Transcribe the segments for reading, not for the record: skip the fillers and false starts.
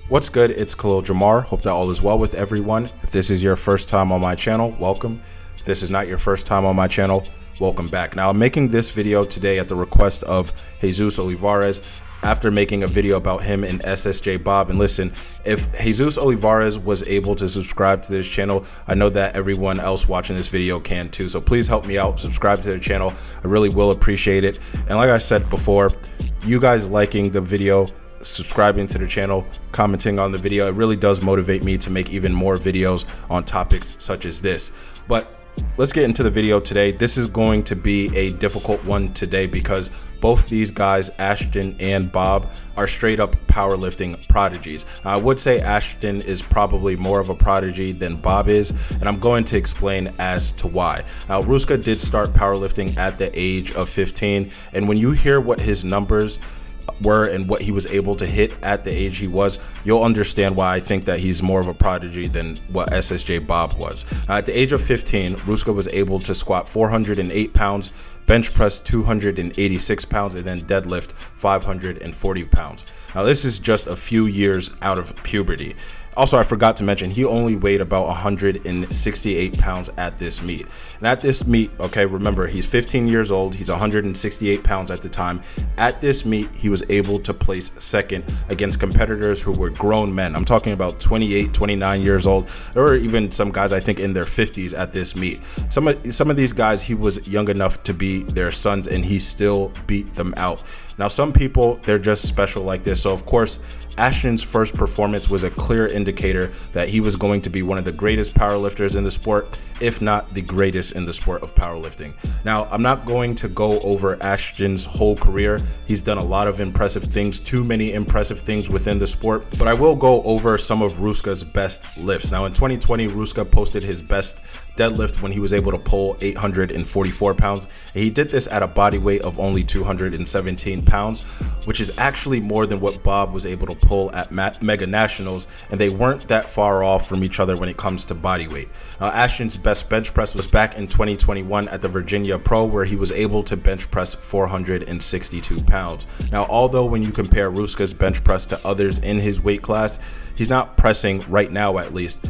What's good? It's Khalil Jamar. Hope that all is well with everyone. If this is your first time on my channel, welcome. If this is not your first time on my channel, welcome back. Now, I'm making this video today at the request of Jesus Olivares after making a video about him and SSJ Bobb. And listen, if Jesus Olivares was able to subscribe to this channel, I know that everyone else watching this video can too. So please help me out, subscribe to the channel. I really will appreciate it. And like I said before, you guys liking the video, subscribing to the channel, commenting on the video, it really does motivate me to make even more videos on topics such as this. But let's get into the video today. This is going to be a difficult one today because both these guys, Ashton and Bobb, are straight up powerlifting prodigies. I would say Ashton is probably more of a prodigy than Bobb is, and I'm going to explain as to why. Now, Rouska did start powerlifting at the age of 15, and when you hear what his numbers were and what he was able to hit at the age he was, you'll understand why I think that he's more of a prodigy than what SSJ Bobb was. At the age of 15, Rouska was able to squat 408 pounds, bench press 286 pounds, and then deadlift 540 pounds. Now, this is just a few years out of puberty. Also, I forgot to mention, he only weighed about 168 pounds at this meet. And at this meet, okay, remember, he's 15 years old. He's 168 pounds at the time. At this meet, he was able to place second against competitors who were grown men. I'm talking about 28, 29 years old. There were even some guys, I think, in their 50s at this meet. Some of these guys, he was young enough to be their sons, and he still beat them out. Now, some people, they're just special like this. So, of course, Ashton's first performance was a clear indicator that he was going to be one of the greatest powerlifters in the sport, if not the greatest in the sport of powerlifting. Now, I'm not going to go over Ashton's whole career. He's done a lot of impressive things, too many impressive things within the sport, but I will go over some of Rouska's best lifts. Now, in 2020, Rouska posted his best deadlift when he was able to pull 844 pounds. And he did this at a body weight of only 217 pounds, which is actually more than what Bobb was able to pull at Mega Nationals, and they weren't that far off from each other when it comes to body weight. Ashton's best bench press was back in 2021 at the Virginia Pro, where he was able to bench press 462 pounds. Now, although when you compare Rouska's bench press to others in his weight class, he's not pressing right now, at least.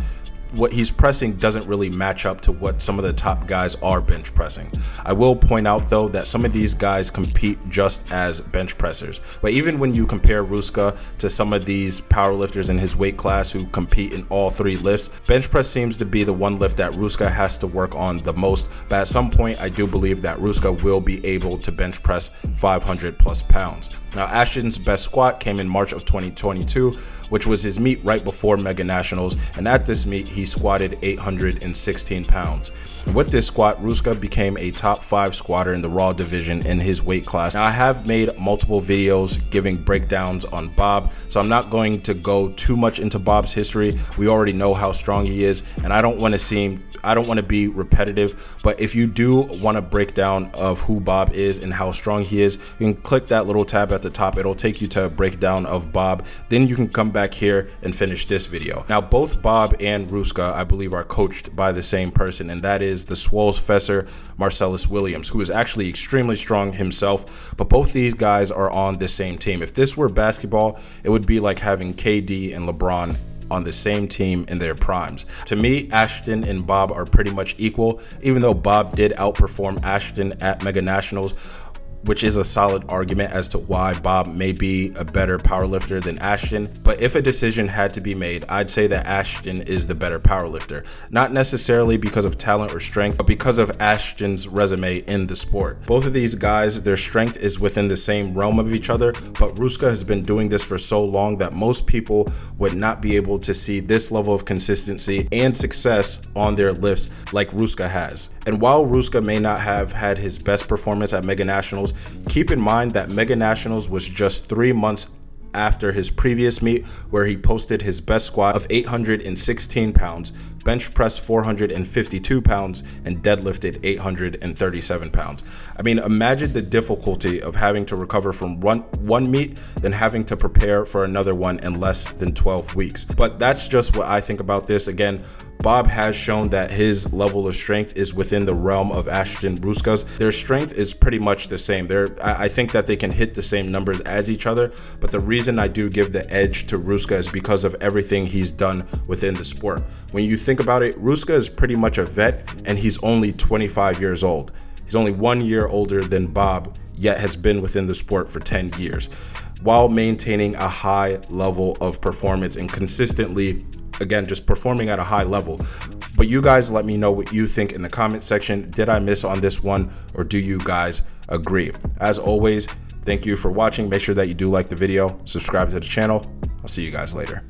What he's pressing doesn't really match up to what some of the top guys are bench pressing. I will point out, though, that some of these guys compete just as bench pressers. But even when you compare Rouska to some of these powerlifters in his weight class who compete in all three lifts, bench press seems to be the one lift that Rouska has to work on the most. But at some point, I do believe that Rouska will be able to bench press 500 plus pounds. Now, Ashton's best squat came in March of 2022, which was his meet right before Mega Nationals, and at this meet, he squatted 816 pounds. And with this squat, Rouska became a top 5 squatter in the Raw division in his weight class. Now, I have made multiple videos giving breakdowns on Bobb, so I'm not going to go too much into Bobb's history. We already know how strong he is, and I don't want to be repetitive, but if you do want a breakdown of who Bobb is and how strong he is, you can click that little tab at the top. It'll take you to a breakdown of Bobb. Then you can come back here and finish this video. Now, both Bobb and Rouska, I believe, are coached by the same person, and that is the Swollefessor Marcellus Williams, who is actually extremely strong himself. But both these guys are on the same team. If this were basketball, it would be like having KD and LeBron on the same team in their primes. To me, Ashton and Bobb are pretty much equal, even though Bobb did outperform Ashton at Mega Nationals, which is a solid argument as to why Bobb may be a better powerlifter than Ashton. But if a decision had to be made, I'd say that Ashton is the better powerlifter. Not necessarily because of talent or strength, but because of Ashton's resume in the sport. Both of these guys, their strength is within the same realm of each other, but Rouska has been doing this for so long that most people would not be able to see this level of consistency and success on their lifts like Rouska has. And while Rouska may not have had his best performance at Mega Nationals, keep in mind that Mega Nationals was just 3 months after his previous meet, where he posted his best squat of 816 pounds, bench pressed 452 pounds, and deadlifted 837 pounds. I mean, imagine the difficulty of having to recover from one meet, then having to prepare for another one in less than 12 weeks. But that's just what I think about this. Again, Bobb has shown that his level of strength is within the realm of Ashton Rouska's. Their strength is pretty much the same. I think that they can hit the same numbers as each other, but the reason I do give the edge to Rouska is because of everything he's done within the sport. When you think about it, Rouska is pretty much a vet, and he's only 25 years old. He's only 1 year older than Bobb, yet has been within the sport for 10 years, while maintaining a high level of performance and consistently, again, just performing at a high level. But you guys let me know what you think in the comment section. Did I miss on this one, or do you guys agree? As always, thank you for watching. Make sure that you do like the video, subscribe to the channel. I'll see you guys later.